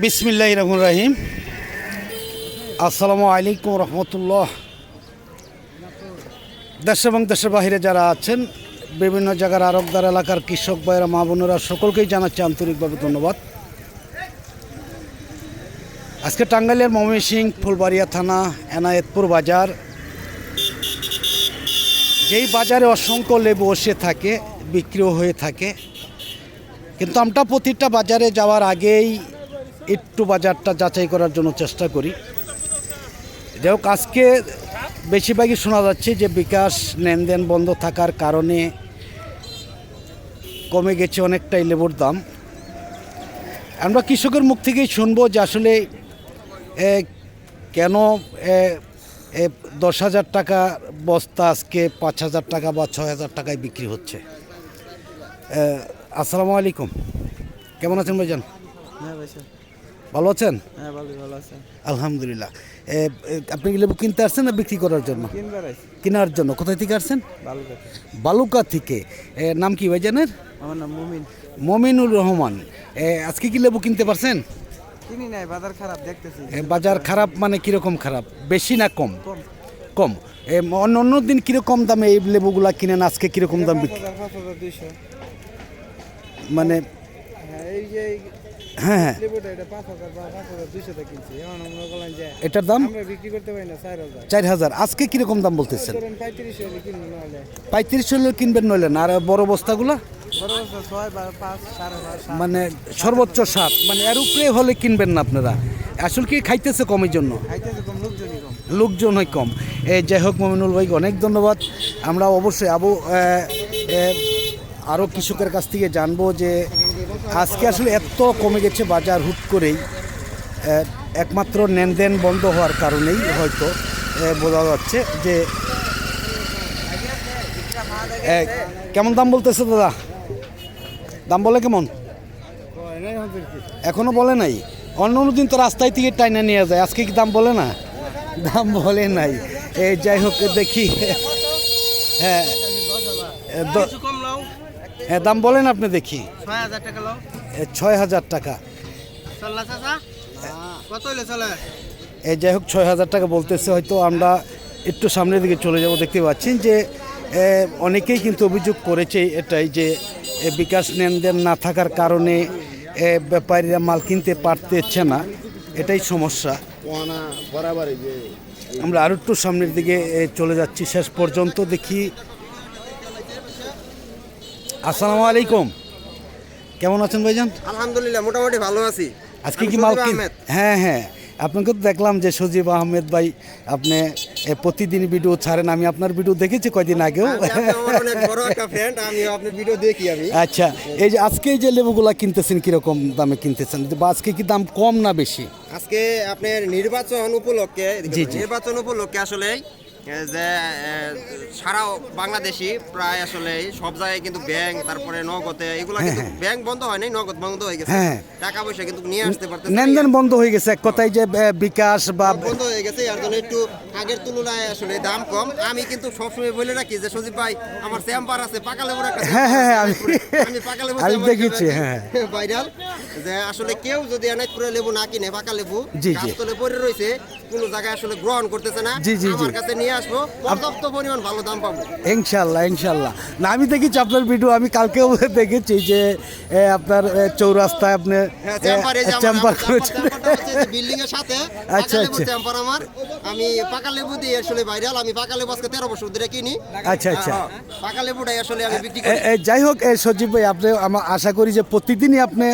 বিসমিল্লাহির রহমানির রহিম। আসসালামু আলাইকুম রহমতুল্লাহ। দেশ এবং দেশের বাহিরে যারা আছেন, বিভিন্ন জায়গার আরবদার এলাকার কৃষক ভাইয়েরা, মা বোনেরা, সকলকেই জানাচ্ছি আন্তরিকভাবে ধন্যবাদ। আজকে টাঙ্গাইলের ময়মনসিংহ ফুলবাড়িয়া থানা এনায়েতপুর বাজার, যেই বাজারে অসংখ্য লেবু বসে থাকে, বিক্রিও হয়ে থাকে, কিন্তু আমরা প্রতিটা বাজারে যাওয়ার আগেই একটু বাজারটা যাচাই করার জন্য চেষ্টা করি। যাই হোক, আজকে বেশিরভাগই শোনা যাচ্ছে যে বিকাশ লেনদেন বন্ধ থাকার কারণে কমে গেছে অনেকটাই লেবুর দাম। আমরা কৃষকের মুখ থেকেই শুনবো যে আসলে কেন 10,000 টাকা বস্তা আজকে 5,000 টাকা বা 6,000 টাকায় বিক্রি হচ্ছে। আসসালামু আলাইকুম, কেমন আছেন ভাইজান? হ্যাঁ ভাই, ভালো আছেন? হ্যাঁ ভালো আছেন। আলহামদুলিল্লাহ। আপনি কি লেবু কিনতে আসছেন না বিক্রি করার জন্য? কেনার জন্য। কোথায় থেকে আসছেন? বালুকা থেকে। নাম কি ভাইজানের? আমার নাম মমিনুর রহমান। আজকে কি লেবু কিনতে পারছেন? কিনি নাই, বাজার খারাপ দেখতেছি। বাজার খারাপ মানে কিরকম খারাপ? বেশি না কম? কম। অন্য দিন কিরকম দামে এই লেবুগুলা কিনেন, আজকে কিরকম দাম বিক্রি? 5,200। মানে এই যে হ্যাঁ হ্যাঁ, লেবুটা এটা 5,000 বা 5,200 তে কিনছি। এখন আমরা বললাম যে এটার দাম আমরা বিক্রি করতে পারি না 4,000। 4,000। আজকে কিরকম দাম বলতেছেন? 3500 হলে কিনবো, নাহলে 3500 হলে কিনবেন, নইলে না। আর বড় বস্তাগুলা বড় বস্তা 6 বা 5, 5,500। মানে সর্বোচ্চ 7, মানে এর উপরে হলে কিনবেন না আপনারা। আসলে কি খাইতেছে কমের জন্য? খাইতেছে কম, লোকজনই কম। লোকজন হয় কম। যাই হোক, মমিনুল ভাইকে অনেক ধন্যবাদ। আমরা অবশ্যই আরও কৃষকের কাছ থেকে জানবো যে আজকে আসলে এত কমে গেছে বাজার হুট করেই, একমাত্র লেনদেন বন্ধ হওয়ার কারণেই হয়তো বোঝা যাচ্ছে যে কেমন দাম বলতেছে দাদা? দাম বলে কেমন? এখনো বলে নাই। অন্য দিন তো রাস্তায় থেকে টাইনা নিয়ে যায়, আজকে কি দাম বলে না? দাম বলে নাই। যাই হোক, দেখি। হ্যাঁ হ্যাঁ, দাম বলেন আপনি, দেখি। 6,000 টাকা লাও। 6,000 টাকা। চল্লা চাচা কত হইলে চলে? যাই হোক, 6,000 টাকা বলতেছে। হয়তো আমরা একটু সামনের দিকে চলে যাব। দেখতে পাচ্ছেন যে অনেকেই কিন্তু অভিযোগ করেছে এটাই যে বিকাশ লেনদেন না থাকার কারণে ব্যাপারীরা মাল কিনতে পারতেছে না, এটাই সমস্যা। আমরা আরও একটু সামনের দিকে চলে যাচ্ছি, শেষ পর্যন্ত দেখি। আসসালামু আলাইকুম, কেমন আছেন ভাইজান? আলহামদুলিল্লাহ, মোটামুটি ভালো আছি। আজকে কি মাল? হ্যাঁ হ্যাঁ, আপনাকে তো দেখলাম যে সজীব আহমেদ ভাই, আপনি প্রতিদিন ভিডিও ছাড়েন। আমি আপনার ভিডিও দেখেছি কয়দিন আগেও। আচ্ছা, এই যে আজকে এই যে লেবুগুলা কিনতেছেন, কিরকম দামে কিনতেছেন? বা আজকে কি দাম কম না বেশি? আজকে আপনার নির্বাচন উপলক্ষে আসলে যে সারা বাংলাদেশি প্রায় আসলে সব জায়গায় কিন্তু ব্যাংক, তারপরে নগদে এগুলা কিন্তু ব্যাংক বন্ধ হয় নাই, নগদ বন্ধ হয়ে গেছে। টাকা পয়সা কিন্তু নিয়ে আসতে পারতেছে, লেনদেন বন্ধ হয়ে গেছে। এক কথায় যে বিকাশ বা বন্ধ হয়ে গেছে, এর জন্য একটু আগের তুলনায় আসলে দাম কম। আমি কিন্তু সবসময় বলে রাখি যে সজীব ভাই, আমার চেম্বার আছে পাকালেবুর একটা। আমি পাকালেবু দেখেছি ভাইরাল, যে আসলে কেউ যদি এনায়তপুরে লেবু না কিনে, পাকালেবু গাছতলে পড়ে রয়েছে, কোনো জায়গায় আসলে গ্রহণ করতেছে না, আমার কাছে নিয়ে আসবো, পর্যাপ্ত পরিমাণ ভালো দাম পাবো ইনশাল্লাহ ইনশাল্লাহ। না, আমি দেখেছি আপনার ভিডিও, আমি কালকেও দেখেছি যে আপনার চৌরাস্তায় আপনি চেম্বার করেছেন বিল্ডিং এর সাথে। আচ্ছা আচ্ছা, চেম্বার আমার। আমি পাকা লেবু দিয়ে আসলে ভাইরাল। আমি পাকা লেবু আজকে 13 বছর ধরে কিনি। আচ্ছা আচ্ছা, পাকা লেবুটাই আসলে আমি বিক্রি করি। যাই হোক, সজীব ভাই, আপনি আশা করি যে প্রতিদিনই আপনি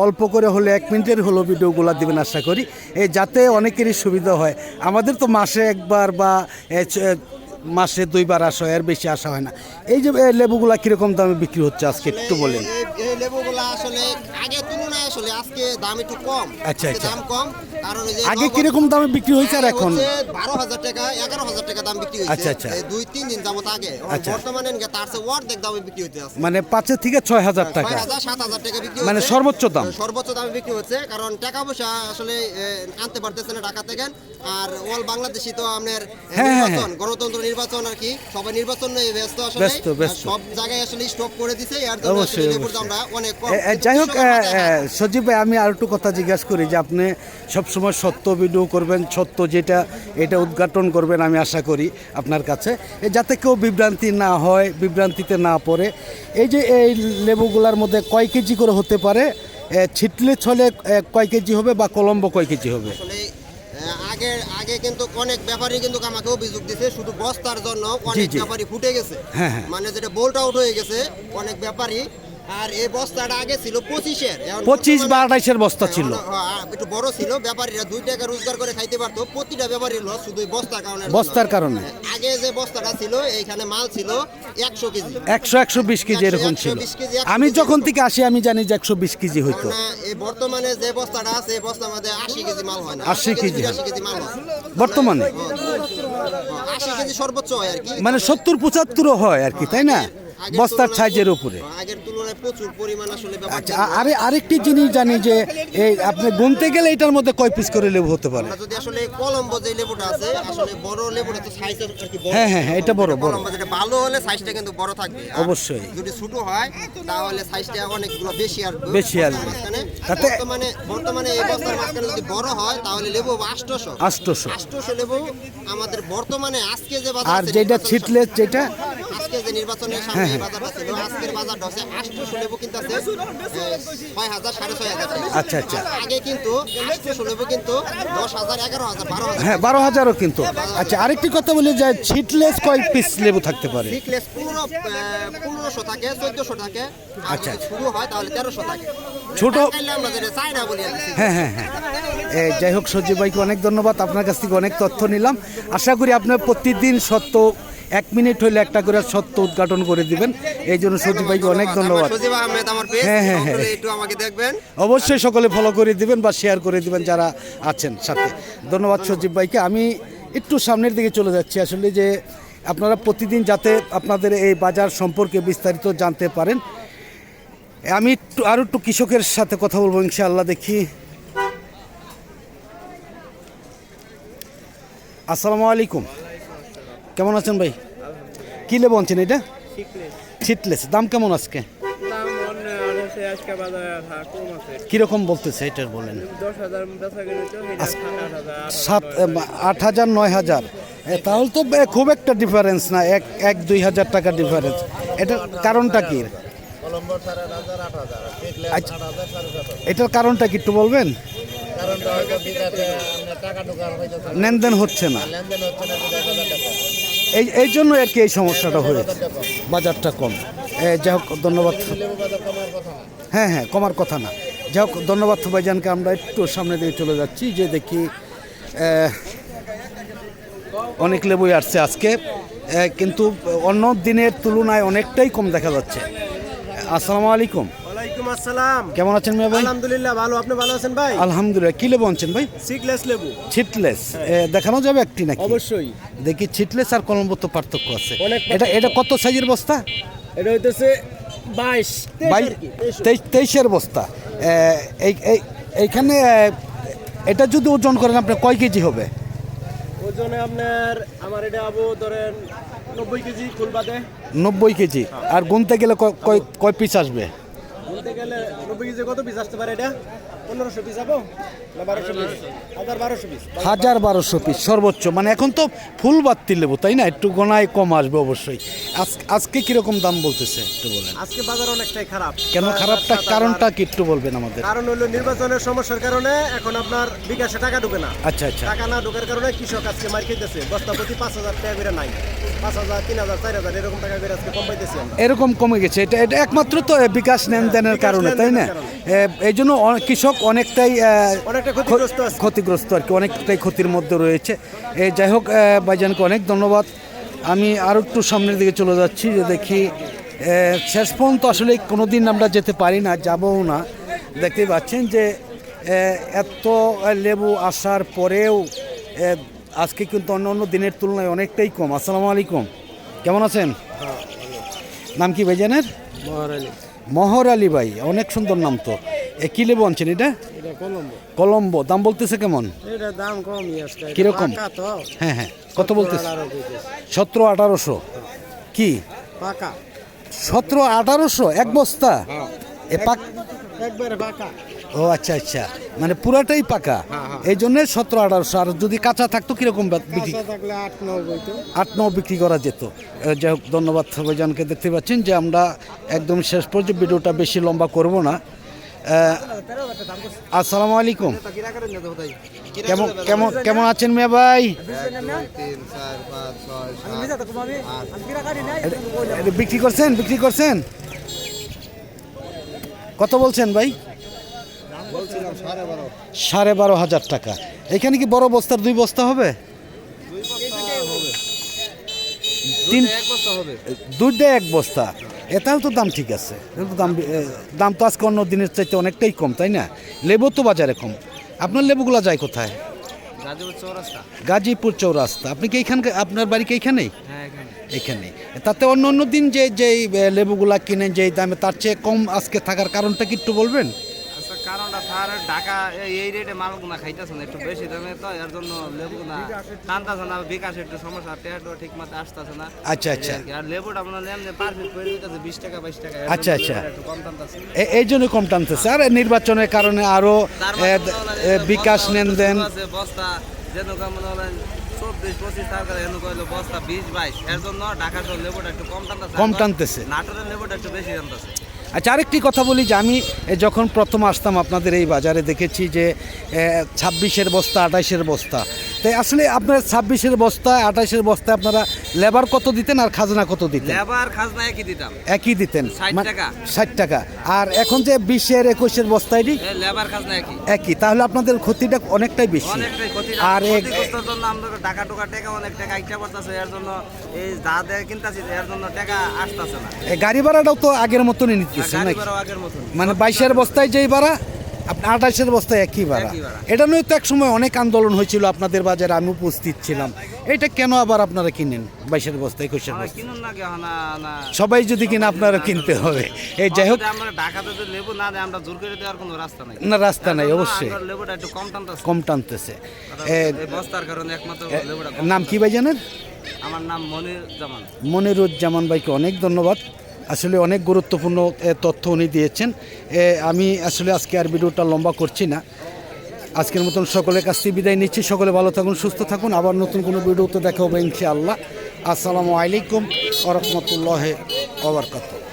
অল্প করে হলে 1 মিনিটের হলো ভিডিওগুলো দিবেন, আশা করি, যাতে অনেকেরই সুবিধা হয়। আমাদের তো মাসে একবার বা মাসে 2বার আসা হয়, এর বেশি আসা হয় না। এই যে লেবুগুলা কিরকম দামে বিক্রি হচ্ছে আজকে একটু বলেন। এই লেবুগুলা আসলে আগের তুলনায় আসলে আজকে দাম একটু কম। আচ্ছা আচ্ছা, দাম কম, কারণ আগে কিরকম দামে বিক্রি হয়েছে আর এখন? 12,000 টাকা, 11,000 টাকা দাম বিক্রি হয়েছে। আচ্ছা আচ্ছা, 2-3 দিন যাবত আগে। বর্তমানে তার চেয়ে অর্ধেক দামে বিক্রি হইতে আছে, মানে 5 থেকে 6,000 টাকা, 6,000-7,000 টাকা বিক্রি, মানে সর্বোচ্চ দামে বিক্রি হচ্ছে। কারণ টাকা পয়সা আসলে আনতে পারতেছে না ঢাকা থেকে। আর অল বাংলাদেশি তো আপনার নির্বাচন, গণতন্ত্র নির্বাচন আর কি, সবাই নির্বাচন নিয়ে ব্যস্ত, আসলে সব জায়গায় আসলে স্টপ করে দিছে। এর জন্য লেবুর দাম আমরা অনেক কম। যাই হোক সজীব ভাই, আমি আর একটু কথা জিজ্ঞাসা করি যে আপনি সবসময় সত্য ভিডিও করবেন, সত্য যেটা এটা উদ্ঘাটন করবেন আমি আশা করি আপনার কাছে, যাতে কেউ বিভ্রান্তি না হয়, বিভ্রান্তিতে না পড়ে। এই যে এই লেবুগুলার মধ্যে কয় কেজি করে হতে পারে, ছিটলে ছলে কয় কেজি হবে বা কলম্বো কয় কেজি হবে? আসলে আগে কিন্তু অনেক ব্যাপারী কিন্তু আমাকে অভিযোগ দিছে শুধু বস্তার জন্য অনেক জি। ব্যাপারী ফুটে গেছে, হ্যাঁ, হ্যাঁ। মানে যেটা বোল্ট আউট হয়ে গেছে অনেক ব্যাপারী। আর এই বস্তাটা আগে ছিল 25-এর, 25 বা 28-এর বস্তা ছিল। একটু বড় ছিল, ব্যাপারীরা 2 টাকা রোজগার করে খাইতে পারতো। প্রতিটা ব্যাপারীর লস শুধু এই বস্তার কারণে। বস্তার কারণে আগে যে বস্তাটা ছিল এইখানে মাল ছিল 100 কেজি, 100-120 কেজি এরকম ছিল। 120 কেজি, 100 আমি কেজি যখন এরকম। থেকে আসি আমি জানি যে 120 কেজি হইতো। না, এই বর্তমানে যে বস্তাটা আছে এই বস্তার মধ্যে 80 কেজি মাল হয় না, 80 কেজি 80 কেজি মাল হয় বর্তমানে, 80 কেজি সর্বোচ্চ হয় আর কি। মানে 70-75 হয় আর কি, তাই না? আগের বস্তার তুলনায়- সাইজের উপরে। আগের তুলনায় প্রচুর পরিমাণ আসলে ব্যাপারটা। আচ্ছা, আরেকটি জিনিস জানি যে এই আপনি গুনতে গেলে এটার মধ্যে কয় পিস করে লেবু হতে পারে? আমরা যদি আসলে কলম্বো যে লেবুটা আছে, আসলে বড় লেবুটা তো সাইজ আর কি বড়। হ্যাঁ, এটা বড়। কলম্বো যেটা ভালো হলে সাইজটা কিন্তু বড় থাকবে। আর অবশ্যই। যদি ছোট হয় তাহলে সাইজটা অনেকগুলো বেশি আসবে। বেশি আসবে। মাঝখানে তাতে- বর্তমানে এই বস্তার মাঝখানে যদি বড় হয় তাহলে লেবু 800 800 লেবু আমাদের বর্তমানে আজকে যে বাজার আর আছে, যেটা নির্বাচন- ছিটলে যেটা আজকে যে নির্বাচনের সামনে এই বাজারটা ছিল, আজকের বাজারটা হচ্ছে 800 লেবু কিন্তু আছে 6,000 6,500 টাকা। আচ্ছা। আগে কিন্তু 800 লেবু কিন্তু 10,000 11,000 12,000। হ্যাঁ, 12,000ও কিন্তু। আচ্ছা, আরেকটি কথা বলি যে ছিটলেস কয় পিস লেবু থাকতে পারে? সিকলেস 1500 থাকে, 1400 থাকে। আর আচ্ছা। যদি শুরু হয় তাহলে 1300 থাকে। ছোট- তাইলে আমরা যেটা চাই না বলি আর কি। হ্যাঁ। যাই হোক, সজীব ভাইকে অনেক ধন্যবাদ, আপনার কাছ থেকে অনেক তথ্য নিলাম। আশা করি আপনার প্রতিদিন সত্য 1 মিনিট হইলে একটা করে সত্য উদ্ঘাটন করে দিবেন। এই জন্য সজীব ভাইকে অনেক ধন্যবাদ। সজীব আহমেদ আমার পেজ, হ্যাঁ। সকলে একটু আমাকে দেখবেন। অবশ্যই সকলে ফলো করে দিবেন বা শেয়ার করে দিবেন যারা আছেন সাথে। ধন্যবাদ সজীব ভাইকে। আমি একটু সামনের দিকে চলে যাচ্ছি, আসলে যে আপনারা প্রতিদিন যাতে আপনাদের এই বাজার সম্পর্কে বিস্তারিত জানতে পারেন। আমি আরও একটু কৃষকের সাথে কথা বলবো ইনশাআল্লাহ। দেখি, আসসালামু আলাইকুম, কেমন আছেন ভাই? কী লেবু আনছেন এটা? ছিটলেস। দাম কেমন আজকে? দাম অনেক আজকে বাজারে কম আছে। কীরকম বলতেছে এটার বলেন? 10,000 বেচা কিনে তো এটা 8,000 9,000, তাহলে তো খুব একটা ডিফারেন্স না, 1-2,000 টাকা ডিফারেন্স। এটার কারণটা কি? আচ্ছা, এটার কারণটা কি একটু বলবেন? লেনদেন হচ্ছে না, এই জন্য আর কি এই সমস্যাটা হয়েছে, বাজারটা কম। যাই হোক, ধন্যবাদ। হ্যাঁ, কমার কথা না। যাই হোক, ধন্যবাদ ভাইজানকে। আমরা একটু সামনে দিকে চলে যাচ্ছি, যে দেখি অনেক লেবুই আসছে আজকে, কিন্তু অন্য দিনের তুলনায় অনেকটাই কম দেখা যাচ্ছে। আসসালামু আলাইকুম, ওয়ালাইকুম আসসালাম। কেমন আছেন মিয়া ভাই? আলহামদুলিল্লাহ ভালো, আপনি ভালো আছেন ভাই? আলহামদুলিল্লাহ। কি লেবু আনছেন ভাই? সিকলেস লেবু। ছিটলেস। দেখানো যাবে একটি নাকি? অবশ্যই। দেখি, ছিটলেস আর কলম্বো তো পার্থক্য আছে। অনেক এটা কত সাইজের বস্তা? এটা হইতেছে 22 23-এর বস্তা। এইখানে এটা যদি ওজন করেন আপনার কয় কেজি হবে? ওজনে আপনার আমার এটা আবু ধরেন 90 কেজি ফুল বাদে। 90 কেজি। আর গুনতে গেলে কয় পিস আসবে? বলতে গেলে 90 কেজি কত পিস আসতে পারে এটা? 1500 পিস আবো না 1200 পিস? 1200 পিস। 1200 পিস সর্বোচ্চ। মানে এখন তো ফুল বাত্তি লেবু, তাই না? একটু গোনায় কম আসবে অবশ্যই। আজকে কিরকম দাম বলতেছে একটু বলেন। আজকে বাজার অনেকটাই খারাপ। কেন খারাপটা, কারণটা কি একটু বলবেন আমাদের? কারণ হলো নির্বাচনের সমস্যার কারণে এখন আপনার বিকাশে টাকা ঢুকে না। আচ্ছা। টাকা না ঢোকার কারণে কৃষক আজকে মার খেতেছে। বস্তা প্রতি 5,000 টাকা করে নাই, 5,000 3,000 4,000 এরকম টাকা করে আজকে কম পাইতেছি আমরা। এরকম কমে গেছে। এটা একমাত্র তো বিকাশ লেনদেনের কারণে, তাই না? এই জন্য কৃষক অনেকটাই ক্ষতিগ্রস্ত আছে। ক্ষতিগ্রস্ত আর কি, অনেকটাই ক্ষতির মধ্যে রয়েছে। যাই হোক, ভাইজানকে অনেক ধন্যবাদ। আমি আরও একটু সামনের দিকে চলে যাচ্ছি, যে দেখি শেষ পর্যন্ত আসলে কোনো দিন আমরা যেতে পারি না, যাবও না। দেখতেই পাচ্ছেন যে এত লেবু আসার পরেও আজকে কিন্তু অন্য দিনের তুলনায় অনেকটাই কম। আসসালামু আলাইকুম, কেমন আছেন? নাম কি ভাইজানের? মহর আলী ভাই, অনেক সুন্দর নাম তো। কি লেবু আনছেন এটা? কলম্বো। দাম বলতেছে কেমন? এটা দাম কমই আজকে। কিরকম? হ্যাঁ, কত বলতেছে? 1700-1800। কি পাকা 1700-1800 এক বস্তা? এ পাক একবারে বাঁকা। ও আচ্ছা আচ্ছা, মানে পুরাটাই পাকা, এই জন্য 1700-1800। আর যদি কাঁচা থাকতো কিরকম বিক্রি? কাঁচা থাকলে 8-9 বইতো। 8-9 বিক্রি করা যেত। যাই হোক, ধন্যবাদ ভাইজানকে। দেখতে পাচ্ছেন যে আমরা একদম শেষ পর্যন্ত ভিডিওটা বেশি লম্বা করব না। আসসালামু আলাইকুম। কেমন কেমন কেমন আছেন মিয়া ভাই? এটা বিক্রি করছেন? বিক্রি করছেন? কত বলছেন ভাই? 12,500 টাকা। এখানে কি বড় বস্তার 2 বস্তা হবে? 2 1 বস্তা। এটাও তো দাম ঠিক আছে। এটাও তো দাম তো আজকে অন্য দিনের চাইতে অনেকটাই কম, তাই না? লেবু তো বাজারে কম। আপনার লেবুগুলো যায় কোথায়? গাজীপুর চৌরাস্তা। আপনি কি এইখানকার? আপনার বাড়ি কি এইখানেই? এখানে। তাতে অন্য অন্য দিন যে লেবুগুলা কিনেন যে দামে, তার চেয়ে কম আজকে থাকার কারণটা কি একটু বলবেন? কারণটা স্যার ঢাকা এই রেটে মালগুনা খাইতেছে না, একটু বেশি দামে, তো এর জন্য লেবুগুনা টানতেছে না, বিকাশ একটু সমস্যা, টেয়ারটা ঠিক মতো আসতেছে না। আচ্ছা আচ্ছা। আর লেবুটা আপনার এমনি পারফেক্ট করে দিতেছে 20 টাকা 22 টাকা। আচ্ছা আচ্ছা, একটু কম টানতেছে। এই জন্য কম টানতেছে। আর নির্বাচনের কারণে আরো বিকাশ নেন দেন বস্তা যেন কেমন হলেন 24-25 টাকা, এর কইলো বস্তা 20-22, এর জন্য ঢাকার লেবুটা একটু কম টানতেছে। নাটোরের লেবুটা একটু বেশি টানতেছে। আচ্ছা, আরেকটি কথা বলি যে আমি যখন প্রথম আসতাম আপনাদের এই বাজারে দেখেছি যে 26-এর বস্তা 28-এর বস্তা। তাই আসলে আপনার 26-এর বস্তা 28-এর বস্তায় আপনারা লেবার কত দিতেন আর খাজনা কত দিতেন? লেবার খাজনা একই দিতাম। একই দিতেন, 60 টাকা। 60 টাকা। আর এখন যে 20-এর 21-এর বস্তায় লেবার খাজনা একই, তাহলে আপনাদের ক্ষতিটা অনেকটাই বেশি। অনেকটাই ক্ষতি। আর ক্ষতিগ্রস্তের জন্য আমরা টাকা টাকা অনেক টাকা আইটা পড়তেছে, এর জন্য এই যা দেয় কিনতাছি এর জন্য টাকা আসতেছে না। গাড়ি ভাড়াটাও তো আগের মতনই নিতেছে নাকি? আগের মতন, মানে 22-এর বস্তায় যেই ভাড়া, আপনার 28-এর বস্তায় একই ভাড়া। এটা নিয়ে তো এক সময় অনেক আন্দোলন হয়েছিল আপনাদের বাজারে, আমি উপস্থিত ছিলাম। এটা কেন আবার আপনারা কিনেন 22-এর বস্তা 21-এর বস্তা? কিনুন না কেন না, সবাই যদি কিনে আপনারা কিনতে হবে। এই যাই হোক, আমরা ঢাকাতে যদি লেবু না দেয়, আমরা জোর করে দেওয়ার কোনো রাস্তা নাই। না, রাস্তা নাই অবশ্যই। লেবুটা একটু কম টানতেছে। এই বস্তার কারণে একমাত্র লেবুটা। নাম কি ভাই জানেন? আমার নাম মনিরুজ্জামান। মনিরুজ্জামান ভাইকে অনেক ধন্যবাদ। আসলে অনেক গুরুত্বপূর্ণ তথ্য উনি দিয়েছেন। আমি আসলে আজকে আর ভিডিওটা লম্বা করছি না। আজকের মতন সকলের কাছ থেকে বিদায় নিচ্ছি। সকলে ভালো থাকুন, সুস্থ থাকুন। আবার নতুন কোনো ভিডিওতে দেখা হবে ইনশাআল্লাহ। আসসালামু আলাইকুম ওয়া রাহমাতুল্লাহি ওয়া বারাকাতুহু।